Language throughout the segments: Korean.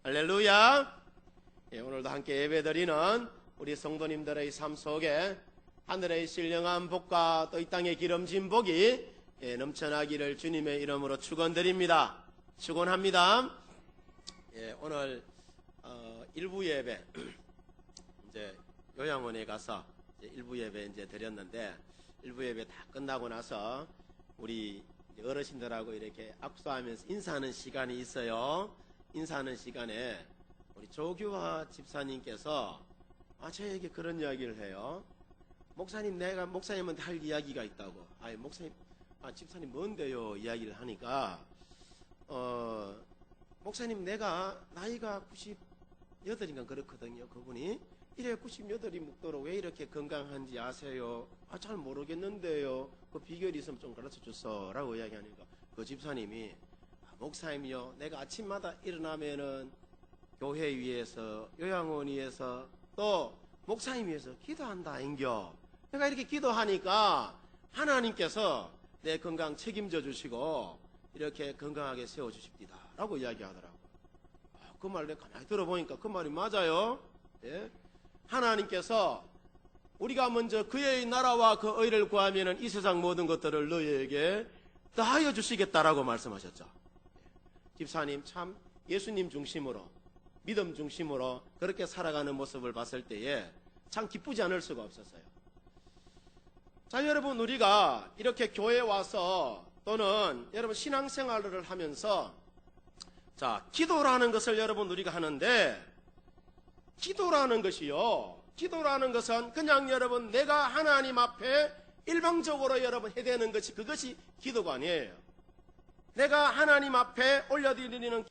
할렐루야. 오늘도 함께 예배드리는 우리 성도님들의 삶 속에 하늘의 신령한 복과 또 이 땅의 기름진 복이 넘쳐나기를 주님의 이름으로 축원드립니다. 축원합니다. 오늘 일부 예배 이제 요양원에 가서 일부 예배 이제 드렸는데, 일부 예배 다 끝나고 나서 우리 어르신들하고 이렇게 악수하면서 인사하는 시간이 있어요. 인사하는 시간에 우리 조규화 집사님께서 저에게 그런 이야기를 해요. 목사님, 내가 목사님한테 할 이야기가 있다고. 목사님, 집사님 뭔데요? 이야기를 하니까 목사님, 내가 나이가 98인가 그렇거든요. 그분이 이래 98이 묵도록 왜 이렇게 건강한지 아세요? 잘 모르겠는데요. 그 비결이 있으면 좀 가르쳐 주소 라고 이야기하니까 그 집사님이 목사님이요, 내가 아침마다 일어나면은 교회 위에서, 요양원 위에서, 또 목사님 위해서 기도한다 인겨. 내가 이렇게 기도하니까 하나님께서 내 건강 책임져 주시고 이렇게 건강하게 세워주십니다 라고 이야기하더라고. 그 말 내가 가만히 들어보니까 그 말이 맞아요. 하나님께서 우리가 먼저 그의 나라와 그 의를 구하면은 이 세상 모든 것들을 너희에게 더하여 주시겠다라고 말씀하셨죠. 집사님 참 예수님 중심으로, 믿음 중심으로 그렇게 살아가는 모습을 봤을 때에 참 기쁘지 않을 수가 없었어요. 자, 여러분, 우리가 이렇게 교회에 와서 또는 여러분 신앙생활을 하면서 기도라는 것을 여러분 우리가 하는데, 기도라는 것은 그냥 여러분 내가 하나님 앞에 일방적으로 여러분 해대는 것이, 그것이 기도가 아니에요. 내가 하나님 앞에 올려드리는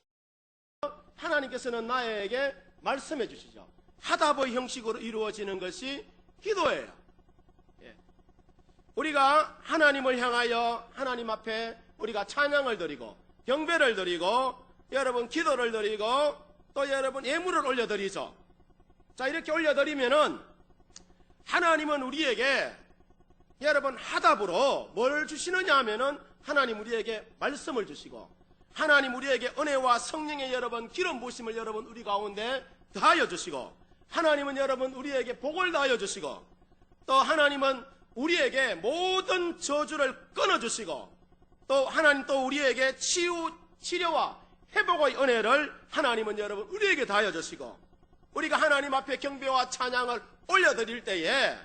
하나님께서는 나에게 말씀해 주시죠. 화답의 형식으로 이루어지는 것이 기도예요. 우리가 하나님을 향하여 하나님 앞에 우리가 찬양을 드리고 경배를 드리고 여러분 기도를 드리고 또 여러분 예물을 올려드리죠. 자, 이렇게 올려드리면은 하나님은 우리에게 여러분 화답으로 뭘 주시느냐 하면은 하나님 우리에게 말씀을 주시고, 하나님 우리에게 은혜와 성령의 여러분 기름 부으심을 여러분 우리 가운데 더하여 주시고, 하나님은 여러분 우리에게 복을 더하여 주시고, 또 하나님은 우리에게 모든 저주를 끊어 주시고, 또 하나님 또 우리에게 치료와 회복의 은혜를 하나님은 여러분 우리에게 더하여 주시고, 우리가 하나님 앞에 경배와 찬양을 올려드릴 때에,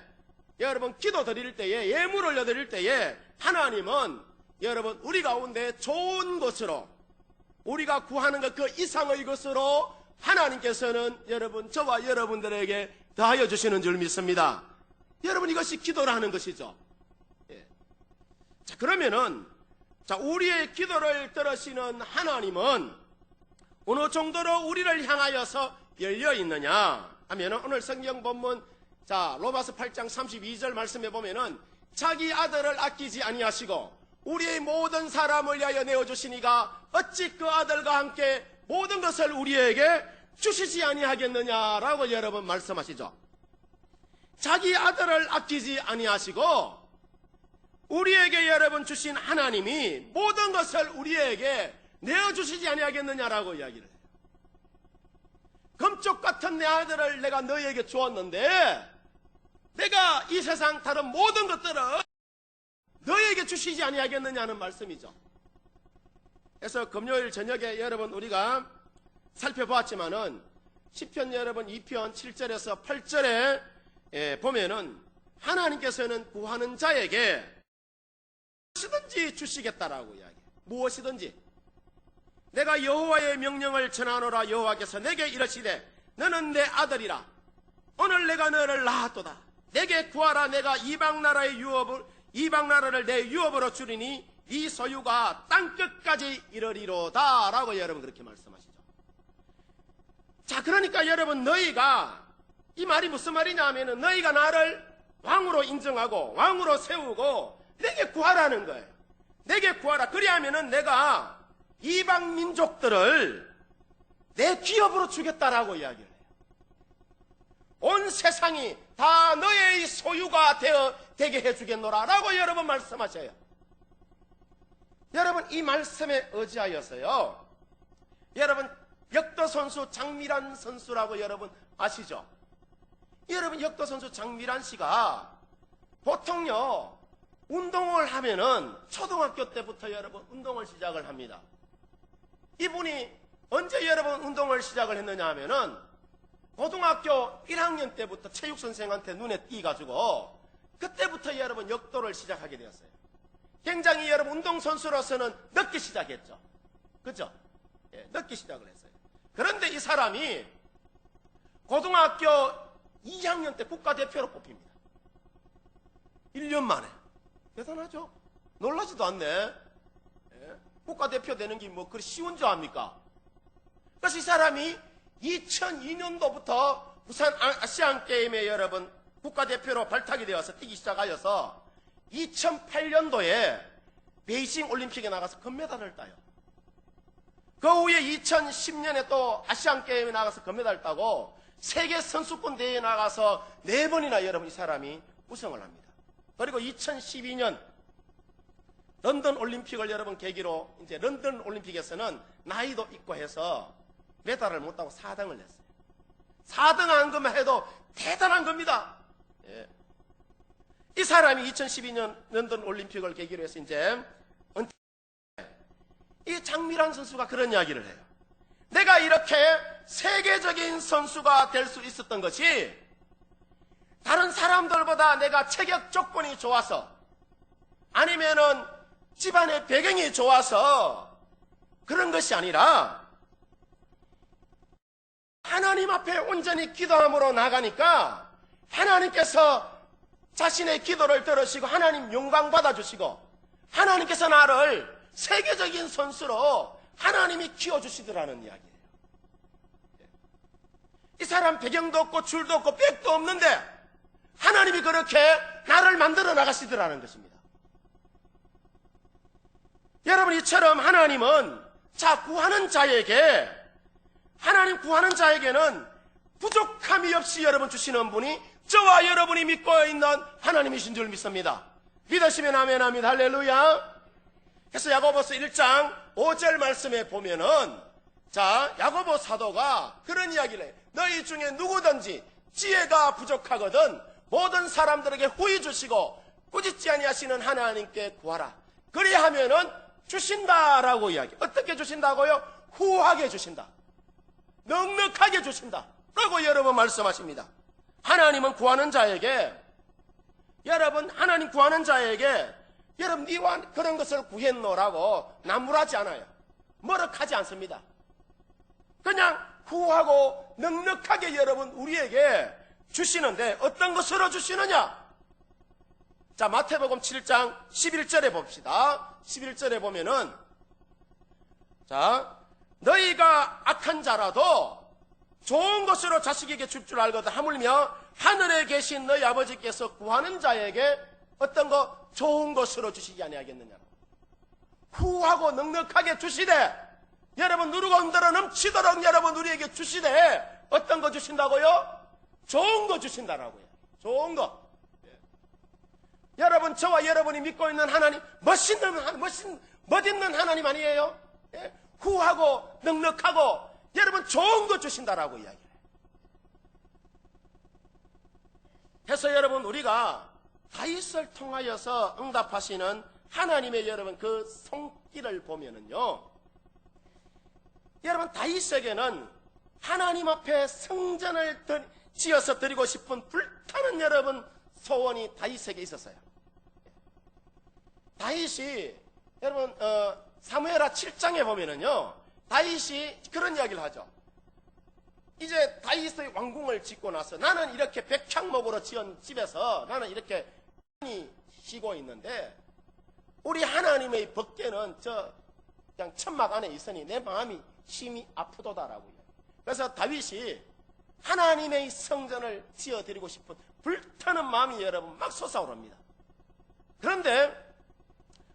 여러분 기도 드릴 때에, 예물 올려드릴 때에 하나님은 여러분 우리 가운데 좋은 것으로, 우리가 구하는 것 그 이상의 것으로 하나님께서는 여러분 저와 여러분들에게 더하여 주시는 줄 믿습니다. 여러분, 이것이 기도라는 것이죠. 자, 그러면은 우리의 기도를 들으시는 하나님은 어느 정도로 우리를 향하여서 열려 있느냐 하면은 오늘 성경 본문 로마서 8장 32절 말씀에 보면은 자기 아들을 아끼지 아니하시고 우리의 모든 사람을 위하여 내어주시니가 어찌 그 아들과 함께 모든 것을 우리에게 주시지 아니하겠느냐라고 여러분 말씀하시죠. 자기 아들을 아끼지 아니하시고 우리에게 여러분 주신 하나님이 모든 것을 우리에게 내어주시지 아니하겠느냐라고 이야기를 해요. 금쪽 같은 내 아들을 내가 너희에게 주었는데 내가 이 세상 다른 모든 것들을 너희에게 주시지 아니하겠느냐는 말씀이죠. 그래서 금요일 저녁에 여러분 우리가 살펴보았지만은 시편 여러분 2편 7절에서 8절에 보면은 하나님께서는 구하는 자에게 무엇이든지 주시겠다라고 이야기해요. 무엇이든지. 내가 여호와의 명령을 전하노라. 여호와께서 내게 이르시되 너는 내 아들이라. 오늘 내가 너를 낳았도다. 내게 구하라. 내가 이방 나라를 내 유업으로 주리니 네 소유가 땅끝까지 이르리로다 라고 여러분 그렇게 말씀하시죠. 자, 그러니까 여러분 너희가, 이 말이 무슨 말이냐 하면은 너희가 나를 왕으로 인정하고 왕으로 세우고 내게 구하라는 거예요. 내게 구하라. 그리하면은 내가 이방 민족들을 내 기업으로 주겠다라고 이야기를 해요. 온 세상이 다 너의 소유가 되게 해주겠노라 라고 여러분 말씀하셔요. 여러분 이 말씀에 의지하여서요, 여러분 역도 선수 장미란 선수라고 여러분 아시죠? 여러분 역도 선수 장미란 씨가 보통요 운동을 하면은 초등학교 때부터 여러분 운동을 시작을 합니다. 이분이 언제 여러분 운동을 시작을 했느냐 하면은 고등학교 1학년 때부터 체육 선생한테 눈에 띄가지고 그때부터 여러분 역도를 시작하게 되었어요. 굉장히 여러분 운동선수로서는 늦게 시작했죠. 그죠? 예, 늦게 시작을 했어요. 그런데 이 사람이 고등학교 2학년 때 국가대표로 뽑힙니다. 1년 만에. 대단하죠? 놀라지도 않네. 예? 국가대표 되는 게 뭐 그리 쉬운 줄 압니까? 그래서 이 사람이 2002년도부터 부산 아시안게임에 여러분 국가대표로 발탁이 되어서 뛰기 시작하여서 2008년도에 베이징 올림픽에 나가서 금메달을 따요. 그 후에 2010년에 또 아시안게임에 나가서 금메달을 따고 세계 선수권 대회에 나가서 4번이나 여러분 이 사람이 우승을 합니다. 그리고 2012년 런던 올림픽을 여러분 계기로 이제 런던 올림픽에서는 나이도 있고 해서 메달을 못 따고 4등을 냈어요. 4등 한 것만 해도 대단한 겁니다. 예. 이 사람이 2012년 런던 올림픽을 계기로 해서 이제 이 장미란 선수가 그런 이야기를 해요. 내가 이렇게 세계적인 선수가 될 수 있었던 것이 다른 사람들보다 내가 체격 조건이 좋아서 아니면은 집안의 배경이 좋아서 그런 것이 아니라 하나님 앞에 온전히 기도함으로 나가니까 하나님께서 자신의 기도를 들으시고 하나님 영광 받아주시고 하나님께서 나를 세계적인 선수로 하나님이 키워주시더라는 이야기예요. 이 사람 배경도 없고 줄도 없고 빽도 없는데 하나님이 그렇게 나를 만들어 나가시더라는 것입니다. 여러분 이처럼 하나님은 구하는 자에게 하나님 구하는 자에게는 부족함이 없이 여러분 주시는 분이 저와 여러분이 믿고 있는 하나님이신 줄 믿습니다. 믿으시면 아멘 합니다. 할렐루야. 그래서 야고보서 1장 5절 말씀에 보면은 야고보 사도가 그런 이야기를 해요. 너희 중에 누구든지 지혜가 부족하거든 모든 사람들에게 후히 주시고 꾸짖지 아니하시는 하나님께 구하라. 그리하면은 주신다라고 이야기. 어떻게 주신다고요? 후하게 주신다. 넉넉하게 주신다. 라고 여러분 말씀하십니다. 하나님은 구하는 자에게 여러분 하나님 구하는 자에게 여러분 니와 그런 것을 구했노라고 나무라지 않아요. 머럭하지 않습니다. 그냥 후하고 넉넉하게 여러분 우리에게 주시는데 어떤 것으로 주시느냐? 마태복음 7장 11절에 봅시다. 11절에 보면은 너희가 악한 자라도 좋은 것으로 자식에게 줄 줄 알거든 하물며 하늘에 계신 너희 아버지께서 구하는 자에게 어떤 거 좋은 것으로 주시지 아니하겠느냐. 후하고 넉넉하게 주시되 여러분 누르고 흔들어 넘치도록 여러분 우리에게 주시되 어떤 거 주신다고요? 좋은 거 주신다라고요. 좋은 거. 여러분 저와 여러분이 믿고 있는 하나님 멋있는 하나님 아니에요? 예? 후하고 넉넉하고 여러분 좋은 거 주신다라고 이야기해요. 그래서 여러분 우리가 다윗을 통하여서 응답하시는 하나님의 여러분 그 손길을 보면은요, 여러분 다윗에게는 하나님 앞에 성전을 지어서 드리고 싶은 불타는 여러분 소원이 다윗에게 있었어요. 다윗이 여러분 사무엘하 7장에 보면은요 다윗이 그런 이야기를 하죠. 이제 다윗의 왕궁을 짓고 나서 나는 이렇게 백향목으로 지은 집에서 나는 이렇게 쉬고 있는데 우리 하나님의 법궤는 그냥 천막 안에 있으니 내 마음이 심히 아프도다라고요. 그래서 다윗이 하나님의 성전을 지어드리고 싶은 불타는 마음이 여러분 막 솟아오릅니다. 그런데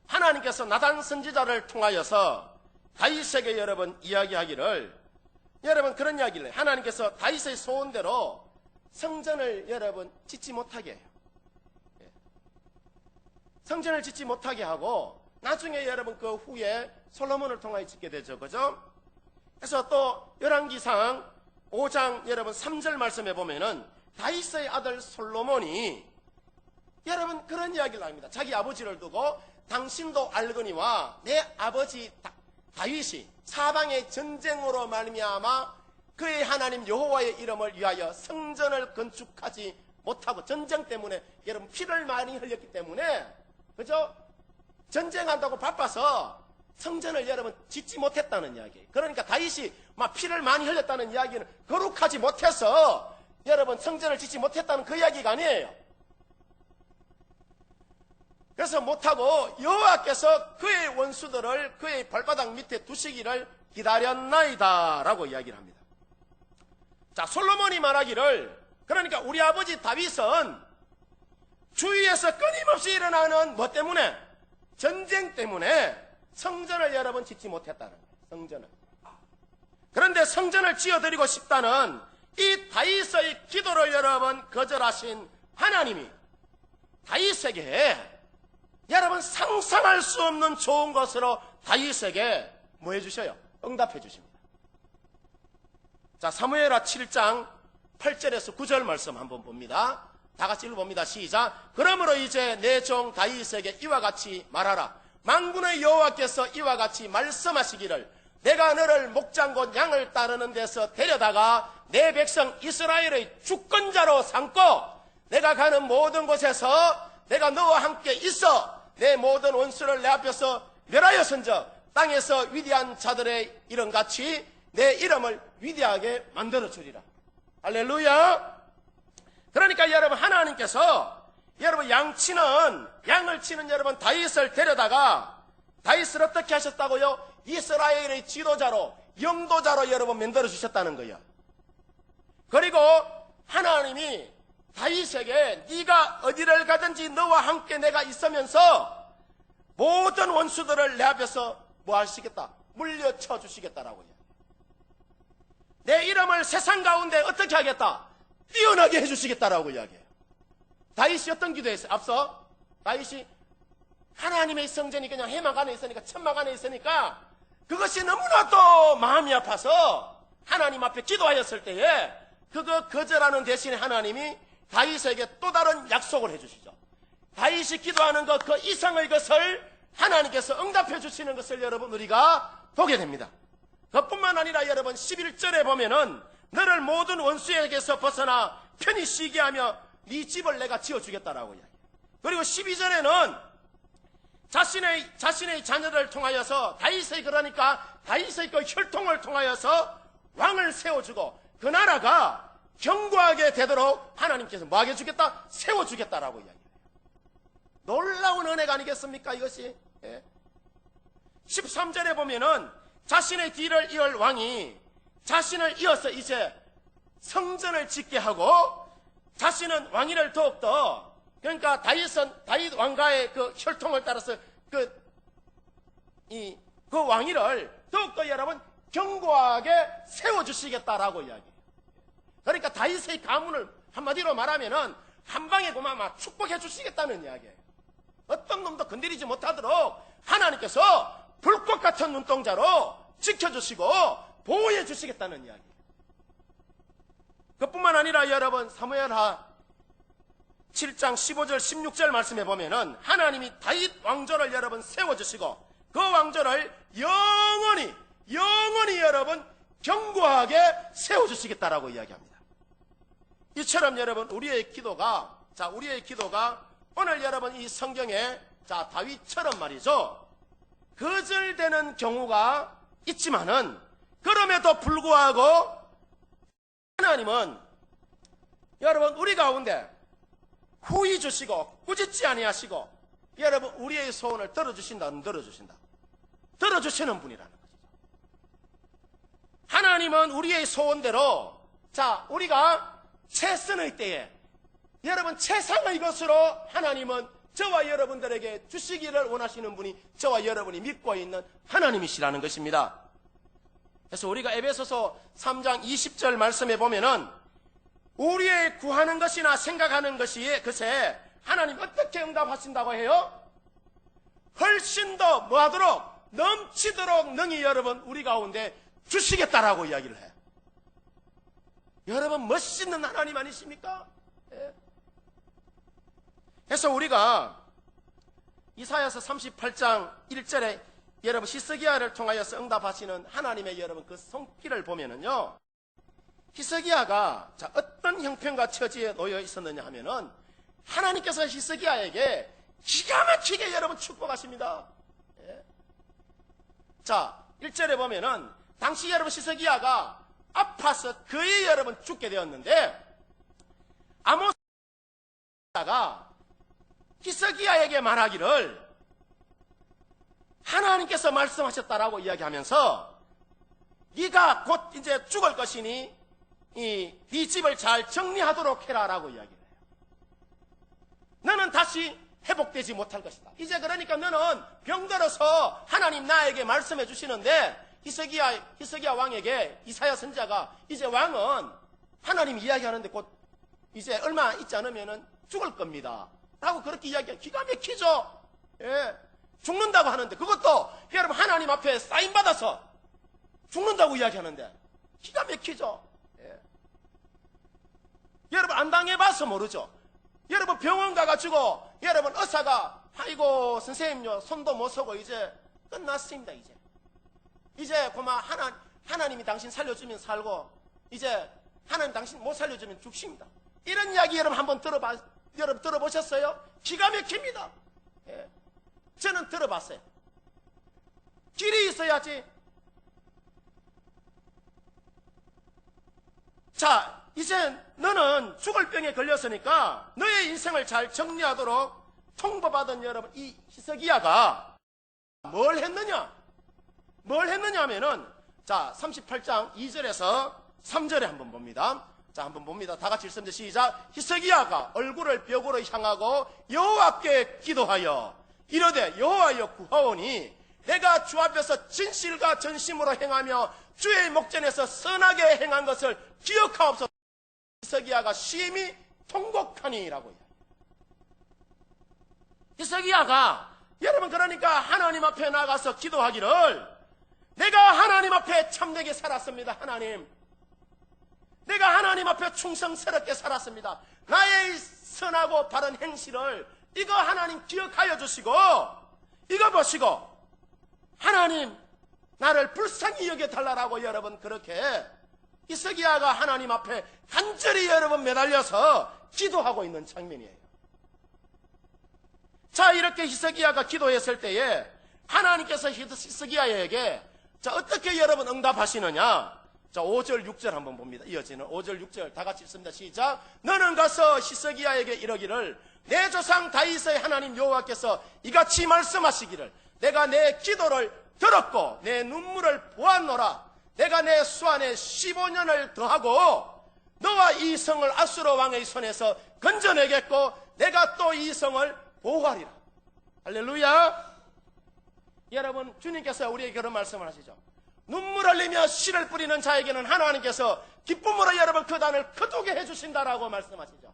하나님께서 나단 선지자를 통하여서 다윗에게 여러분 이야기하기를 여러분 그런 이야기를 해요. 하나님께서 다윗의 소원대로 성전을 여러분 짓지 못하게 해요. 성전을 짓지 못하게 하고 나중에 여러분 그 후에 솔로몬을 통하여 짓게 되죠. 그죠? 그래서 또 열왕기상 5장 여러분 3절 말씀해 보면은 다윗의 아들 솔로몬이 여러분 그런 이야기를 합니다. 자기 아버지를 두고 당신도 알거니와 내 아버지 다윗이 사방의 전쟁으로 말미암아 그의 하나님 여호와의 이름을 위하여 성전을 건축하지 못하고 전쟁 때문에 여러분 피를 많이 흘렸기 때문에 그죠? 전쟁한다고 바빠서 성전을 여러분 짓지 못했다는 이야기. 그러니까 다윗이 막 피를 많이 흘렸다는 이야기는 거룩하지 못해서 여러분 성전을 짓지 못했다는 그 이야기가 아니에요. 그래서 못하고 여호와께서 그의 원수들을 그의 발바닥 밑에 두시기를 기다렸나이다 라고 이야기를 합니다. 자, 솔로몬이 말하기를 그러니까 우리 아버지 다윗은 주위에서 끊임없이 일어나는 뭐 때문에? 전쟁 때문에 성전을 여러분 짓지 못했다는 거예요. 성전을. 그런데 성전을 지어드리고 싶다는 이 다윗의 기도를 여러분 거절하신 하나님이 다윗에게 여러분 상상할 수 없는 좋은 것으로 다윗에게 뭐 해주셔요? 응답해 주십니다. 자, 사무엘하 7장 8절에서 9절 말씀 한번 봅니다. 다 같이 읽어봅니다. 시작. 그러므로 이제 내 종 다윗에게 이와 같이 말하라. 만군의 여호와께서 이와 같이 말씀하시기를 내가 너를 목장 곧 양을 따르는 데서 데려다가 내 백성 이스라엘의 주권자로 삼고 내가 가는 모든 곳에서 내가 너와 함께 있어 내 모든 원수를 내 앞에서 멸하여선적 땅에서 위대한 자들의 이름같이 내 이름을 위대하게 만들어 주리라. 할렐루야. 그러니까 여러분 하나님께서 여러분 양을 치는 여러분 다윗을 데려다가 다윗을 어떻게 하셨다고요? 이스라엘의 지도자로 영도자로 여러분 만들어 주셨다는 거예요. 그리고 하나님이 다윗에게 네가 어디를 가든지 너와 함께 내가 있으면서 모든 원수들을 내 앞에서 뭐 하시겠다? 물려쳐 주시겠다라고요. 내 이름을 세상 가운데 어떻게 하겠다? 뛰어나게 해주시겠다라고 이야기해요. 다윗이 어떤 기도했어요? 앞서 다윗이 하나님의 성전이 그냥 해막 안에 있으니까 천막 안에 있으니까 그것이 너무나도 마음이 아파서 하나님 앞에 기도하였을 때에 그거 거절하는 대신에 하나님이 다윗에게 또 다른 약속을 해주시죠. 다윗이 기도하는 것 그 이상의 것을 하나님께서 응답해 주시는 것을 여러분 우리가 보게 됩니다. 그뿐만 아니라 여러분 11절에 보면은 너를 모든 원수에게서 벗어나 편히 쉬게 하며 네 집을 내가 지어주겠다라고 이야기해요. 그리고 12절에는 자신의 자녀를 통하여서 다윗의 그러니까 다윗의 그 혈통을 통하여서 왕을 세워주고 그 나라가 견고하게 되도록 하나님께서 뭐 하게 주겠다? 세워주겠다라고 이야기해요. 놀라운 은혜가 아니겠습니까 이것이? 예. 13절에 보면은 자신의 뒤를 이을 왕이 자신을 이어서 이제 성전을 짓게 하고 자신은 왕위를 더욱더 그러니까 다윗 왕가의 그 혈통을 따라서 그 왕위를 더욱더 여러분 견고하게 세워주시겠다라고 이야기해요. 그러니까 다윗의 가문을 한마디로 말하면은 한 방에 그만 막 축복해 주시겠다는 이야기예요. 어떤 놈도 건드리지 못하도록 하나님께서 불꽃 같은 눈동자로 지켜주시고 보호해 주시겠다는 이야기예요. 그뿐만 아니라 여러분 사무엘하 7장 15절 16절 말씀해 보면은 하나님이 다윗 왕조를 여러분 세워주시고 그 왕조를 영원히 여러분 견고하게 세워주시겠다라고 이야기합니다. 이처럼 여러분 우리의 기도가 오늘 여러분 이 성경에 다윗처럼 말이죠 거절되는 경우가 있지만은 그럼에도 불구하고 하나님은 여러분 우리 가운데 후히 주시고 꾸짖지 아니하시고 여러분 우리의 소원을 들어주신다 안 들어주신다? 들어주시는 분이라는 거죠. 하나님은 우리의 소원대로 우리가 채쓰는 때에 여러분 최상의 것으로 하나님은 저와 여러분들에게 주시기를 원하시는 분이 저와 여러분이 믿고 있는 하나님이시라는 것입니다. 그래서 우리가 에베소서 3장 20절 말씀에 보면은 우리의 구하는 것이나 생각하는 것에 하나님 어떻게 응답하신다고 해요? 훨씬 더 뭐하도록 넘치도록 능히 여러분 우리 가운데 주시겠다라고 이야기를 해요. 여러분, 멋있는 하나님 아니십니까? 예. 그래서 우리가 이사야서 38장 1절에 여러분 히스기야를 통하여서 응답하시는 하나님의 여러분 그 손길을 보면은요, 히스기야가 어떤 형편과 처지에 놓여 있었느냐 하면은 하나님께서 히스기야에게 기가 막히게 여러분 축복하십니다. 예. 자, 1절에 보면은 당시 여러분 히스기야가 아파서 거의 여러분 죽게 되었는데 아모스가 히스기야에게 말하기를 하나님께서 말씀하셨다라고 이야기하면서 네가 곧 이제 죽을 것이니 네 집을 잘 정리하도록 해라라고 이야기를 해요. 너는 다시 회복되지 못할 것이다. 이제 그러니까 너는 병들어서 하나님 나에게 말씀해 주시는데 히스기야 왕에게 이사야 선지자가 이제 왕은 하나님 이야기하는데 곧 이제 얼마 있지 않으면 죽을 겁니다 라고 그렇게 이야기해요. 기가 막히죠. 예. 죽는다고 하는데 그것도 여러분 하나님 앞에 사인받아서 죽는다고 이야기하는데 기가 막히죠. 예. 여러분 안 당해봐서 모르죠. 여러분 병원 가가지고 여러분 의사가 아이고 선생님요 손도 못 서고 이제 끝났습니다. 이제 그만 하나님이 당신 살려주면 살고 이제 하나님 당신 못 살려주면 죽습니다. 이런 이야기 여러분 한번 여러분 들어보셨어요? 기가 막힙니다. 예. 저는 들어봤어요. 길이 있어야지. 자, 이제 너는 죽을 병에 걸렸으니까 너의 인생을 잘 정리하도록 통보받은 여러분 이 히스기야가 뭘 했느냐 하면은 자 38장 2절에서 3절에 한번 봅니다. 자 한번 봅니다. 다 같이 읽습니다. 시작. 히스기야가 얼굴을 벽으로 향하고 여호와께 기도하여 이르되 여호와여 구하오니 내가 주 앞에서 진실과 전심으로 행하며 주의 목전에서 선하게 행한 것을 기억하옵소서. 히스기야가 심히 통곡하니라고 해요. 히스기야가 여러분 그러니까 하나님 앞에 나가서 기도하기를 내가 하나님 앞에 참되게 살았습니다. 하나님 내가 하나님 앞에 충성스럽게 살았습니다. 나의 선하고 바른 행실을 이거 하나님 기억하여 주시고 이거 보시고 하나님 나를 불쌍히 여겨달라고 여러분 그렇게 히스기야가 하나님 앞에 간절히 여러분 매달려서 기도하고 있는 장면이에요. 자 이렇게 히스기야가 기도했을 때에 하나님께서 히스기야에게 자 어떻게 여러분 응답하시느냐. 자 5절 6절 한번 봅니다. 이어지는 5절 6절 다 같이 읽습니다. 시작. 너는 가서 히스기야에게 이러기를 내 조상 다윗의 하나님 여호와께서 이같이 말씀하시기를 내가 내 기도를 들었고 내 눈물을 보았노라. 내가 내 수 안에 15년을 더하고 너와 이 성을 아수르 왕의 손에서 건져내겠고 내가 또 이 성을 보호하리라. 할렐루야. 여러분 주님께서 우리에게 그런 말씀을 하시죠. 눈물 흘리며 씨를 뿌리는 자에게는 하나님께서 기쁨으로 여러분 그 단을 거두게 해주신다라고 말씀하시죠.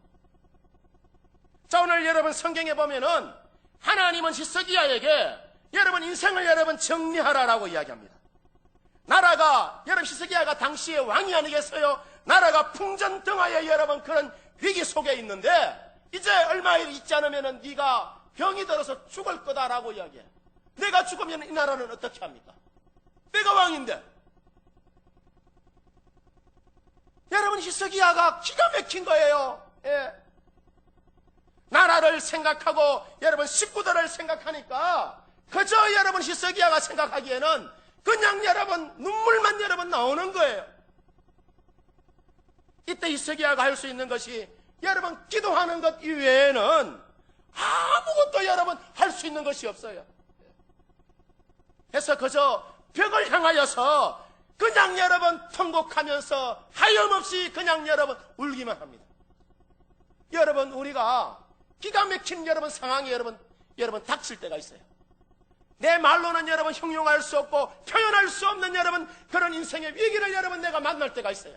자 오늘 여러분 성경에 보면은 하나님은 히스기야에게 여러분 인생을 여러분 정리하라라고 이야기합니다. 나라가 여러분 히스기야가 당시의 왕이 아니겠어요? 나라가 풍전등화에 여러분 그런 위기 속에 있는데 이제 얼마 있지 않으면은 네가 병이 들어서 죽을 거다라고 이야기해. 내가 죽으면 이 나라는 어떻게 합니까? 내가 왕인데. 여러분 히스기야가 기가 막힌 거예요. 예. 나라를 생각하고 여러분 식구들을 생각하니까 그저 여러분 히스기야가 생각하기에는 그냥 여러분 눈물만 여러분 나오는 거예요. 이때 히스기야가 할 수 있는 것이 여러분 기도하는 것 이외에는 아무것도 여러분 할 수 있는 것이 없어요. 그래서 그저 벽을 향하여서 그냥 여러분 통곡하면서 하염없이 그냥 여러분 울기만 합니다. 여러분 우리가 기가 막힌 여러분 상황이 여러분 닥칠 때가 있어요. 내 말로는 여러분 형용할 수 없고 표현할 수 없는 여러분 그런 인생의 위기를 여러분 내가 만날 때가 있어요.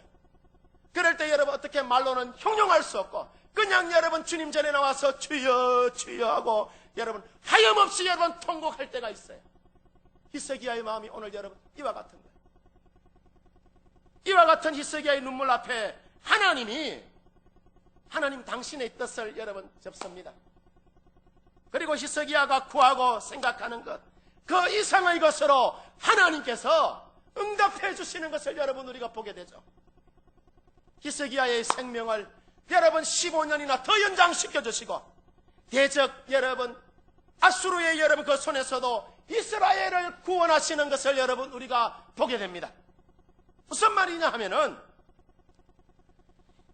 그럴 때 여러분 어떻게 말로는 형용할 수 없고 그냥 여러분 주님 전에 나와서 주여 주여 하고 여러분 하염없이 여러분 통곡할 때가 있어요. 히스기야의 마음이 오늘 여러분 이와 같은 거예요. 이와 같은 히스기야의 눈물 앞에 하나님 당신의 뜻을 여러분 접습니다. 그리고 히스기야가 구하고 생각하는 것, 그 이상의 것으로 하나님께서 응답해 주시는 것을 여러분 우리가 보게 되죠. 히스기야의 생명을 여러분 15년이나 더 연장시켜 주시고, 대적 여러분 아수르의 여러분 그 손에서도 이스라엘을 구원하시는 것을 여러분 우리가 보게 됩니다. 무슨 말이냐 하면은,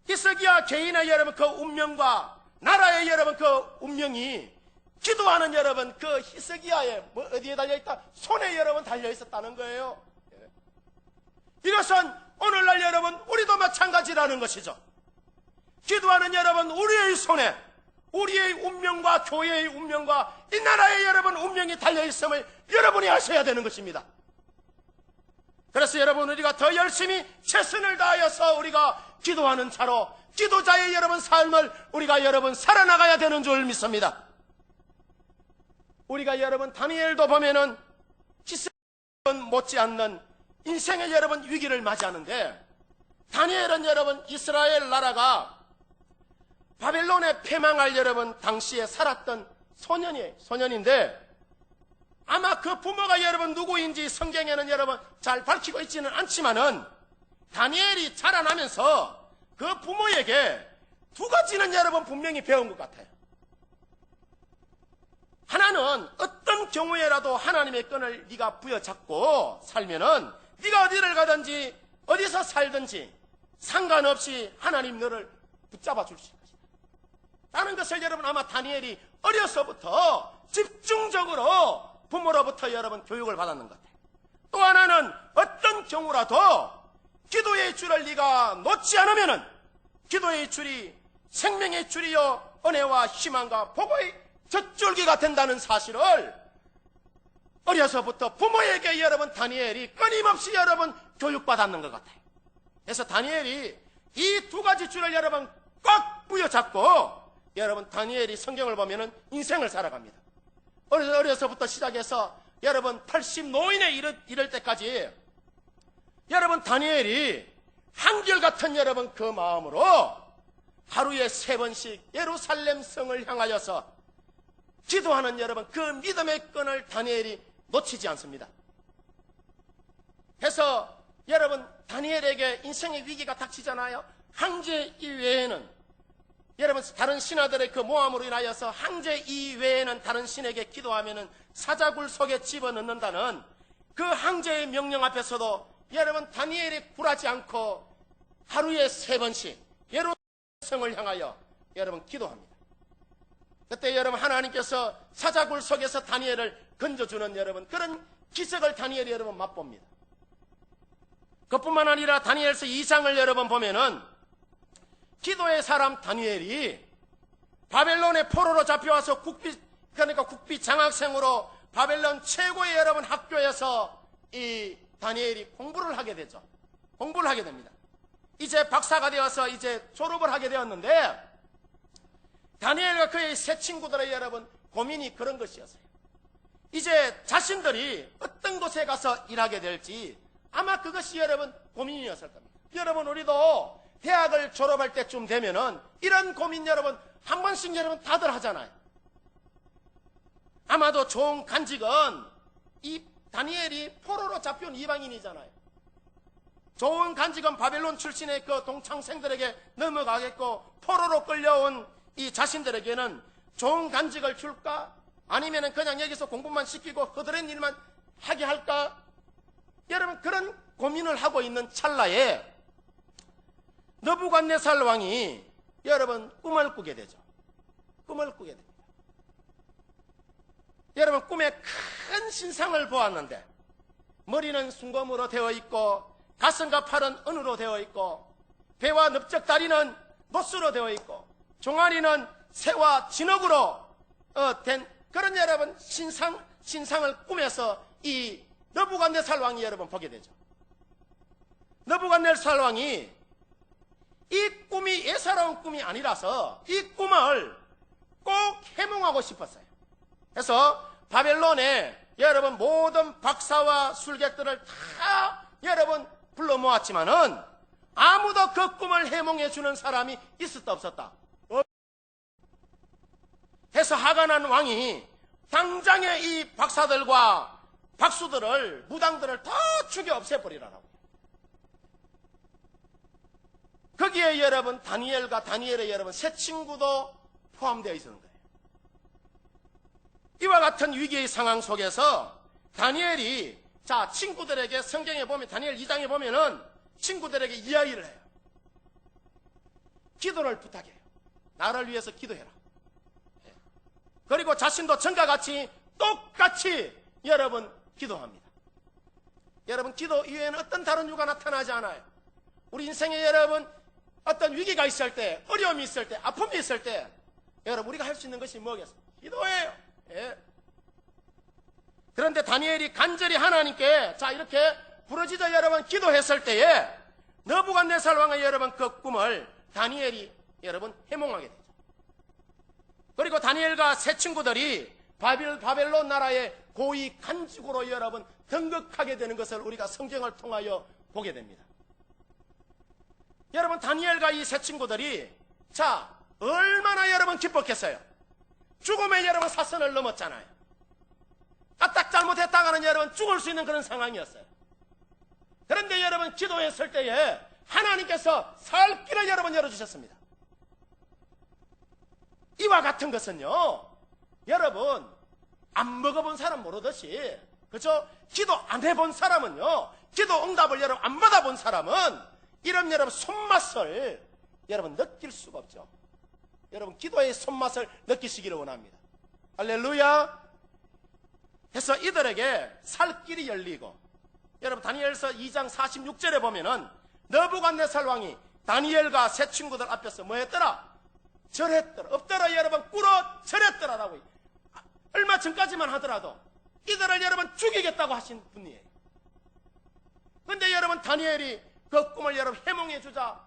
히스기야 개인의 여러분 그 운명과 나라의 여러분 그 운명이 기도하는 여러분 그 히스기야의 어디에 달려있다? 손에 여러분 달려있었다는 거예요. 이것은 오늘날 여러분 우리도 마찬가지라는 것이죠. 기도하는 여러분 우리의 손에 우리의 운명과 교회의 운명과 이 나라의 여러분 운명이 달려있음을 여러분이 아셔야 되는 것입니다. 그래서 여러분 우리가 더 열심히 최선을 다하여서 우리가 기도하는 자로 기도자의 여러분 삶을 우리가 여러분 살아나가야 되는 줄 믿습니다. 우리가 여러분 다니엘도 보면은 기스는 못지않는 인생의 여러분 위기를 맞이하는데, 다니엘은 여러분 이스라엘 나라가 바벨론에 패망할 여러분 당시에 살았던 소년인데, 아마 그 부모가 여러분 누구인지 성경에는 여러분 잘 밝히고 있지는 않지만은, 다니엘이 자라나면서 그 부모에게 두 가지는 여러분 분명히 배운 것 같아요. 하나는 어떤 경우에라도 하나님의 끈을 네가 부여잡고 살면은 네가 어디를 가든지 어디서 살든지 상관없이 하나님 너를 붙잡아 주실 것이다 라는 것을 여러분 아마 다니엘이 어려서부터 집중적으로 부모로부터 여러분 교육을 받았는 것 같아요. 또 하나는 어떤 경우라도 기도의 줄을 네가 놓지 않으면은 기도의 줄이 생명의 줄이요 은혜와 희망과 복의 젖줄기가 된다는 사실을 어려서부터 부모에게 여러분 다니엘이 끊임없이 여러분 교육받았는 것 같아요. 그래서 다니엘이 이 두 가지 줄을 여러분 꽉 부여잡고 여러분 다니엘이 성경을 보면은 인생을 살아갑니다. 어려서부터 시작해서 여러분 80 노인에 이를 때까지 여러분 다니엘이 한결같은 여러분 그 마음으로 하루에 3번씩 예루살렘 성을 향하여서 기도하는 여러분 그 믿음의 끈을 다니엘이 놓치지 않습니다. 그래서 여러분 다니엘에게 인생의 위기가 닥치잖아요. 황제 이외에는 여러분 다른 신하들의 그 모함으로 인하여서 황제 이외에는 다른 신에게 기도하면은 사자굴 속에 집어넣는다는 그 황제의 명령 앞에서도 여러분 다니엘이 굴하지 않고 하루에 3번씩 예루살렘 성을 향하여 여러분 기도합니다. 그때 여러분 하나님께서 사자굴 속에서 다니엘을 건져주는 여러분 그런 기적을 다니엘이 여러분 맛봅니다. 그뿐만 아니라 다니엘서 2장을 여러분 보면은 기도의 사람 다니엘이 바벨론의 포로로 잡혀와서 국비 장학생으로 바벨론 최고의 여러분 학교에서 이 다니엘이 공부를 하게 되죠. 공부를 하게 됩니다. 이제 박사가 되어서 이제 졸업을 하게 되었는데, 다니엘과 그의 세 친구들의 여러분 고민이 그런 것이었어요. 이제 자신들이 어떤 곳에 가서 일하게 될지 아마 그것이 여러분 고민이었을 겁니다. 여러분 우리도 대학을 졸업할 때쯤 되면은 이런 고민 여러분 한 번씩 여러분 다들 하잖아요. 아마도 좋은 간직은 이 다니엘이 포로로 잡혀온 이방인이잖아요. 좋은 간직은 바벨론 출신의 그 동창생들에게 넘어가겠고, 포로로 끌려온 이 자신들에게는 좋은 간직을 줄까? 아니면 그냥 여기서 공부만 시키고 허드렛 일만 하게 할까? 여러분 그런 고민을 하고 있는 찰나에 느부갓네살 왕이 여러분 꿈을 꾸게 되죠. 꿈을 꾸게 됩니다. 여러분 꿈에 큰 신상을 보았는데 머리는 순검으로 되어 있고 가슴과 팔은 은으로 되어 있고 배와 넓적 다리는 노스로 되어 있고 종아리는 새와 진흙으로 된 그런 여러분 신상을 꿈에서 이 느부갓네살 왕이 여러분 보게 되죠. 느부갓네살 왕이 이 꿈이 예사로운 꿈이 아니라서 이 꿈을 꼭 해몽하고 싶었어요. 그래서 바벨론에 여러분 모든 박사와 술객들을 다 여러분 불러 모았지만은 아무도 그 꿈을 해몽해 주는 사람이 있었다 없었다? 해서 하가난 왕이 당장에 이 박사들과 박수들을, 무당들을 다 죽여 없애버리라라고. 거기에 여러분 다니엘과 다니엘의 여러분 세 친구도 포함되어 있는 거예요. 이와 같은 위기의 상황 속에서 다니엘이 친구들에게 성경에 보면 다니엘 2장에 보면은 친구들에게 이야기를 해요. 기도를 부탁해요. 나를 위해서 기도해라. 그리고 자신도 전과 같이 똑같이 여러분 기도합니다. 여러분 기도 이외에는 어떤 다른 이유가 나타나지 않아요. 우리 인생에 여러분 어떤 위기가 있을 때, 어려움이 있을 때, 아픔이 있을 때 여러분 우리가 할 수 있는 것이 뭐겠어요? 기도예요. 그런데 다니엘이 간절히 하나님께 이렇게 부르짖어 여러분 기도했을 때에 느부갓네살 왕의 여러분 그 꿈을 다니엘이 여러분 해몽하게 되죠. 그리고 다니엘과 세 친구들이 바벨론 나라의 고위 간직으로 여러분 등극하게 되는 것을 우리가 성경을 통하여 보게 됩니다. 여러분 다니엘과 이 세 친구들이 얼마나 여러분 기뻤겠어요. 죽음의 여러분 사선을 넘었잖아요. 딱 잘못했다가는 여러분 죽을 수 있는 그런 상황이었어요. 그런데 여러분 기도했을 때에 하나님께서 살 길을 여러분 열어주셨습니다. 이와 같은 것은요, 여러분 안 먹어본 사람 모르듯이, 그렇죠? 기도 안 해본 사람은요, 기도 응답을 여러분 안 받아본 사람은 이런 여러분 손맛을 여러분 느낄 수가 없죠. 여러분 기도의 손맛을 느끼시기를 원합니다. 할렐루야. 그래서 이들에게 살 길이 열리고, 여러분 다니엘서 2장 46절에 보면은 느부갓네살 왕이 다니엘과 세 친구들 앞에서 뭐 했더라? 절했더라. 엎드려 여러분 꿇어 절했더라라고. 얼마 전까지만 하더라도 이들을 여러분 죽이겠다고 하신 분이에요. 근데 여러분 다니엘이 그 꿈을 여러분 해몽해 주자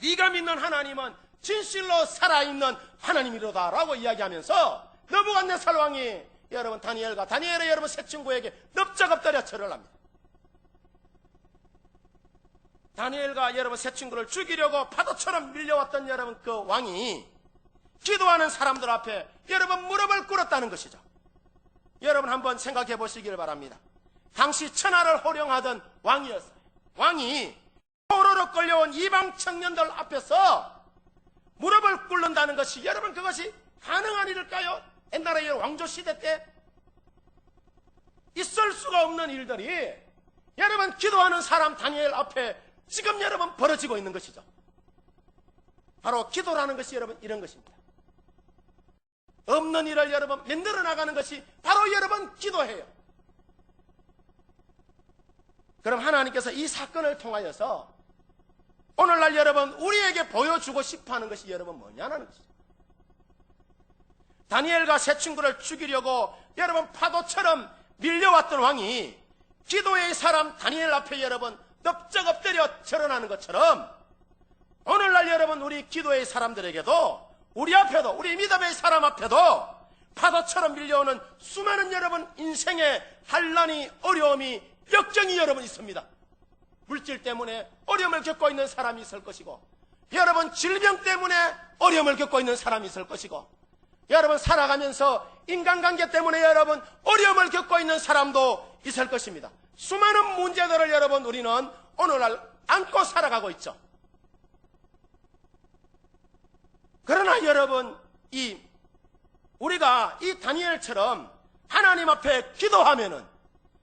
네가 믿는 하나님은 진실로 살아있는 하나님이로다 라고 이야기하면서 느부갓네살 왕이 여러분 다니엘과 다니엘의 여러분 세 친구에게 넓적 엎드려 절을 합니다. 다니엘과 여러분 세 친구를 죽이려고 파도처럼 밀려왔던 여러분 그 왕이 기도하는 사람들 앞에 여러분 무릎을 꿇었다는 것이죠. 여러분 한번 생각해 보시길 바랍니다. 당시 천하를 호령하던 왕이었어요. 왕이 포로로 끌려온 이방 청년들 앞에서 무릎을 꿇는다는 것이 여러분 그것이 가능한 일일까요? 옛날에 왕조 시대 때 있을 수가 없는 일들이 여러분 기도하는 사람 다니엘 앞에 지금 여러분 벌어지고 있는 것이죠. 바로 기도라는 것이 여러분 이런 것입니다. 없는 일을 여러분 만들어 나가는 것이 바로 여러분 기도해요. 그럼 하나님께서 이 사건을 통하여서 오늘날 여러분 우리에게 보여주고 싶어하는 것이 여러분 뭐냐는 것이죠. 다니엘과 세 친구를 죽이려고 여러분 파도처럼 밀려왔던 왕이 기도의 사람 다니엘 앞에 여러분 넓적 엎드려 절언하는 것처럼 오늘날 여러분 우리 기도의 사람들에게도 우리 앞에도 우리 믿음의 사람 앞에도 파도처럼 밀려오는 수많은 여러분 인생의 환난이 어려움이 역경이 여러분 있습니다. 물질 때문에 어려움을 겪고 있는 사람이 있을 것이고 여러분 질병 때문에 어려움을 겪고 있는 사람이 있을 것이고 여러분 살아가면서 인간관계 때문에 여러분 어려움을 겪고 있는 사람도 있을 것입니다. 수많은 문제들을 여러분 우리는 오늘날 안고 살아가고 있죠. 그러나 여러분 우리가 이 다니엘처럼 하나님 앞에 기도하면은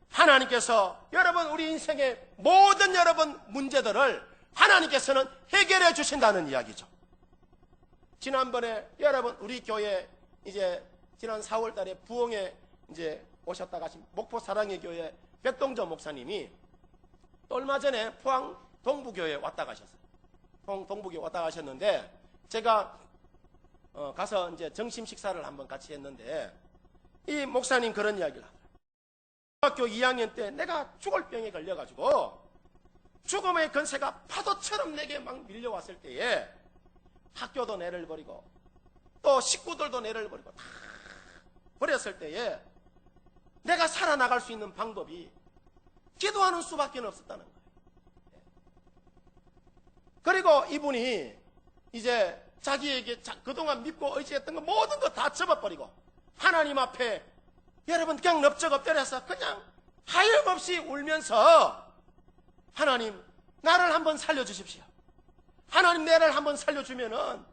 하나님께서 여러분 우리 인생의 모든 여러분 문제들을 하나님께서는 해결해 주신다는 이야기죠. 지난번에 여러분 우리 교회 이제 지난 4월 달에 부흥에 이제 오셨다 가신 목포 사랑의 교회 백동전 목사님이 또 얼마 전에 포항 동부교회에 왔다 가셨어요. 포항 동부교회 왔다 가셨는데 제가 가서 이제 점심 식사를 한번 같이 했는데 이 목사님 그런 이야기를 하더라고요. 중학교 2학년 때 내가 죽을 병에 걸려가지고 죽음의 건세가 파도처럼 내게 막 밀려왔을 때에 학교도 내를 버리고 또 식구들도 내를 버리고 다 버렸을 때에 내가 살아나갈 수 있는 방법이 기도하는 수밖에 없었다는 거예요. 그리고 이분이 이제 자기에게 그동안 믿고 의지했던 거 모든 거 다 접어버리고 하나님 앞에 여러분 그냥 넓적 엎드려서 그냥 하염없이 울면서 하나님 나를 한번 살려주십시오. 하나님 나를 한번 살려주면은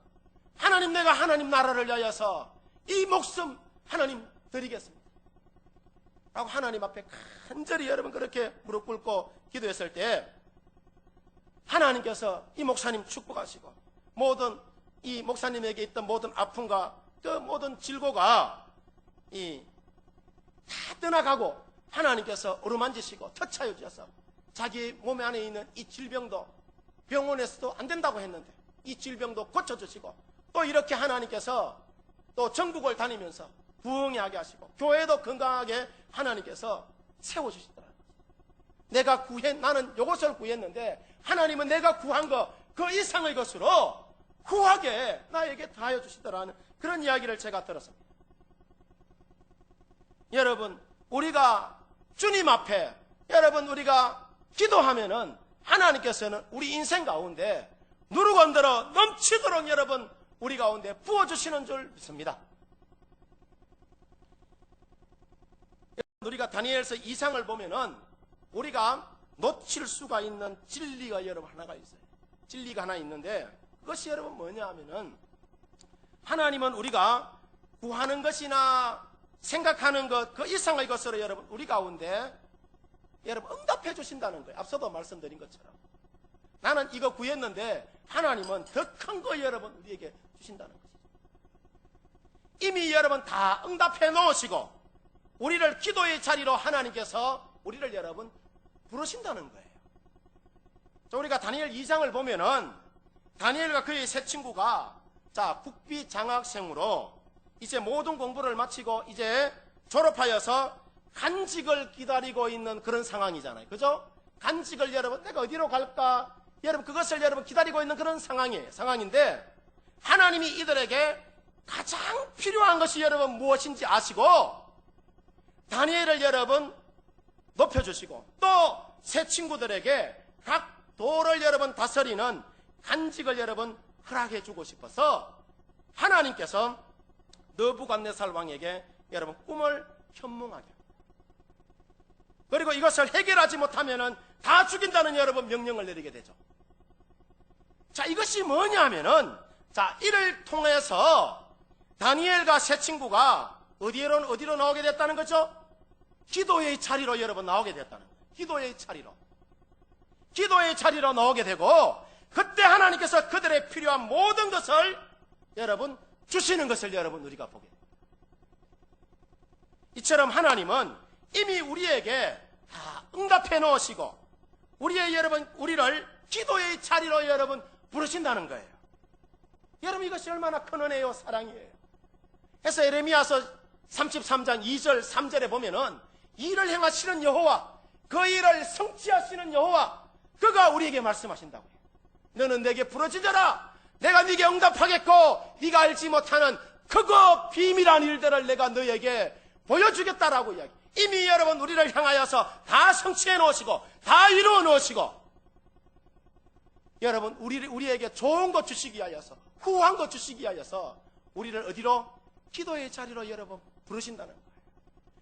하나님 내가 하나님 나라를 위하여서 이 목숨 하나님 드리겠습니다. 라고 하나님 앞에 간절히 여러분 그렇게 무릎 꿇고 기도했을 때 하나님께서 이 목사님 축복하시고 모든 이 목사님에게 있던 모든 아픔과 그 모든 질고가 다 떠나가고 하나님께서 어루만지시고 터치하여 주셔서 자기 몸 안에 있는 이 질병도 병원에서도 안 된다고 했는데 이 질병도 고쳐주시고 또 이렇게 하나님께서 또 전국을 다니면서 부흥하게 하시고 교회도 건강하게 하나님께서 세워주시더라고요. 내가 나는 이것을 구했는데 하나님은 내가 구한 거 그 이상의 것으로 후하게 나에게 다하여 주시더라는 그런 이야기를 제가 들었습니다. 여러분 우리가 주님 앞에 여러분 우리가 기도하면은 하나님께서는 우리 인생 가운데 누르건대로 넘치도록 여러분 우리 가운데 부어주시는 줄 믿습니다. 우리가 다니엘서 2장을 보면은 우리가 놓칠 수가 있는 진리가 여러분 하나가 있어요. 진리가 하나 있는데 그것이 여러분 뭐냐 하면은 하나님은 우리가 구하는 것이나 생각하는 것 그 이상의 것으로 여러분 우리 가운데 여러분 응답해 주신다는 거예요. 앞서도 말씀드린 것처럼 나는 이거 구했는데 하나님은 더 큰 거 여러분 우리에게 주신다는 것이죠. 이미 여러분 다 응답해 놓으시고 우리를 기도의 자리로 하나님께서 우리를 여러분 부르신다는 거예요. 우리가 다니엘 2장을 보면은 다니엘과 그의 세 친구가 국비 장학생으로 이제 모든 공부를 마치고 이제 졸업하여서 간직을 기다리고 있는 그런 상황이잖아요. 그죠? 간직을 여러분 내가 어디로 갈까? 여러분 그것을 여러분 기다리고 있는 그런 상황인데 하나님이 이들에게 가장 필요한 것이 여러분 무엇인지 아시고 다니엘을 여러분 높여주시고 또 새 친구들에게 각 도를 여러분 다스리는 간직을 여러분 허락해 주고 싶어서 하나님께서 느부갓네살 왕에게 여러분 꿈을 현몽하게 합니다. 그리고 이것을 해결하지 못하면은 다 죽인다는 여러분 명령을 내리게 되죠. 이것이 뭐냐면은 이를 통해서 다니엘과 세 친구가 어디로 나오게 됐다는 거죠? 기도의 자리로 여러분 나오게 됐다는 거예요. 기도의 자리로 나오게 되고 그때 하나님께서 그들의 필요한 모든 것을 여러분 주시는 것을 여러분 우리가 보게 됩니다. 이처럼 하나님은 이미 우리에게 다 응답해 놓으시고 우리를 기도의 자리로 여러분 부르신다는 거예요. 여러분 이것이 얼마나 큰 은혜요 사랑이에요. 그래서 에레미야서 33장 2절 3절에 보면은 일을 행하시는 여호와 그 일을 성취하시는 여호와 그가 우리에게 말씀하신다고요. 너는 내게 부르짖어라. 내가 네게 응답하겠고 네가 알지 못하는 크고 비밀한 일들을 내가 너에게 보여주겠다라고 이야기. 이미 여러분 우리를 향하여서 다 성취해 놓으시고 다 이루어 놓으시고 여러분 우리에게 좋은 것 주시기 위하여서 후한 것 주시기 위하여서 우리를 어디로? 기도의 자리로 여러분 부르신다는 거예요.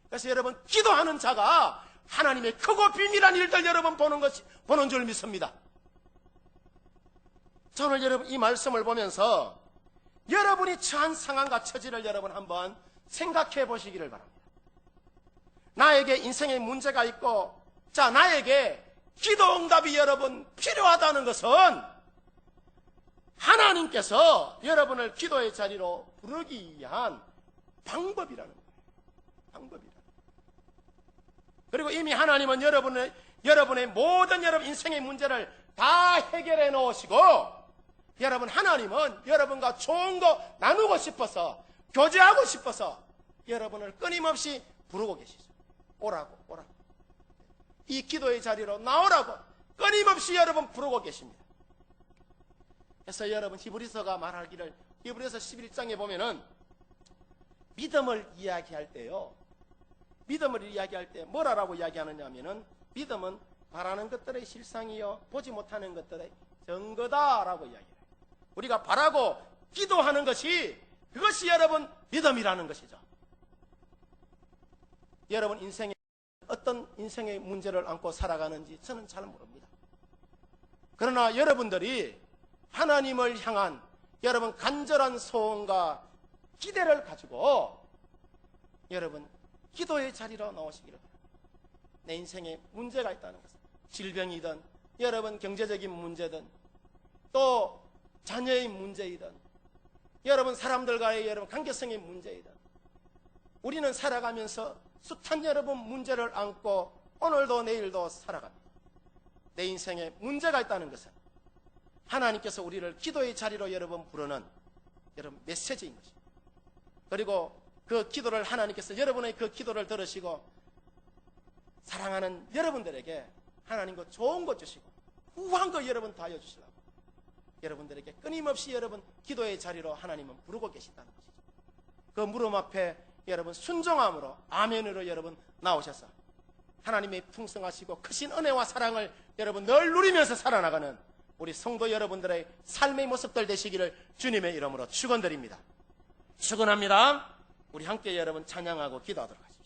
그래서 여러분 기도하는 자가 하나님의 크고 비밀한 일들 여러분 보는 줄 믿습니다. 저는 여러분 이 말씀을 보면서 여러분이 처한 상황과 처지를 여러분 한번 생각해 보시기를 바랍니다. 나에게 인생에 문제가 있고 나에게 기도 응답이 여러분 필요하다는 것은 하나님께서 여러분을 기도의 자리로 부르기 위한 방법이라는 거예요. 그리고 이미 하나님은 여러분의 모든 여러분 인생의 문제를 다 해결해 놓으시고 여러분 하나님은 여러분과 좋은 거 나누고 싶어서 교제하고 싶어서 여러분을 끊임없이 부르고 계시죠. 오라고 이 기도의 자리로 나오라고 끊임없이 여러분 부르고 계십니다. 그래서 여러분 히브리서가 말하기를 히브리서 11장에 보면은 믿음을 이야기할 때요 믿음을 이야기할 때 뭐라고 이야기하느냐 하면은 믿음은 바라는 것들의 실상이요 보지 못하는 것들의 증거다라고 이야기해요. 우리가 바라고 기도하는 것이 그것이 여러분 믿음이라는 것이죠. 여러분 인생에 어떤 인생의 문제를 안고 살아가는지 저는 잘 모릅니다. 그러나 여러분들이 하나님을 향한 여러분 간절한 소원과 기대를 가지고 여러분 기도의 자리로 나오시기를 바랍니다. 내 인생에 문제가 있다는 것은 질병이든 여러분 경제적인 문제든 또 자녀의 문제이든 여러분 사람들과의 여러분 관계성의 문제이든 우리는 살아가면서 숱한 여러분 문제를 안고 오늘도 내일도 살아갑니다. 내 인생에 문제가 있다는 것은 하나님께서 우리를 기도의 자리로 여러분 부르는 여러분 메시지인 것입니다. 그리고 그 기도를 하나님께서 여러분의 그 기도를 들으시고 사랑하는 여러분들에게 하나님과 좋은 것 주시고 후한 거 여러분 다 해주시려고 여러분들에게 끊임없이 여러분 기도의 자리로 하나님은 부르고 계신다는 것이죠. 그 물음 앞에 여러분 순종함으로 아멘으로 여러분 나오셔서 하나님의 풍성하시고 크신 은혜와 사랑을 여러분 늘 누리면서 살아나가는 우리 성도 여러분들의 삶의 모습들 되시기를 주님의 이름으로 축원드립니다. 축원합니다. 우리 함께 여러분 찬양하고 기도하도록 하죠.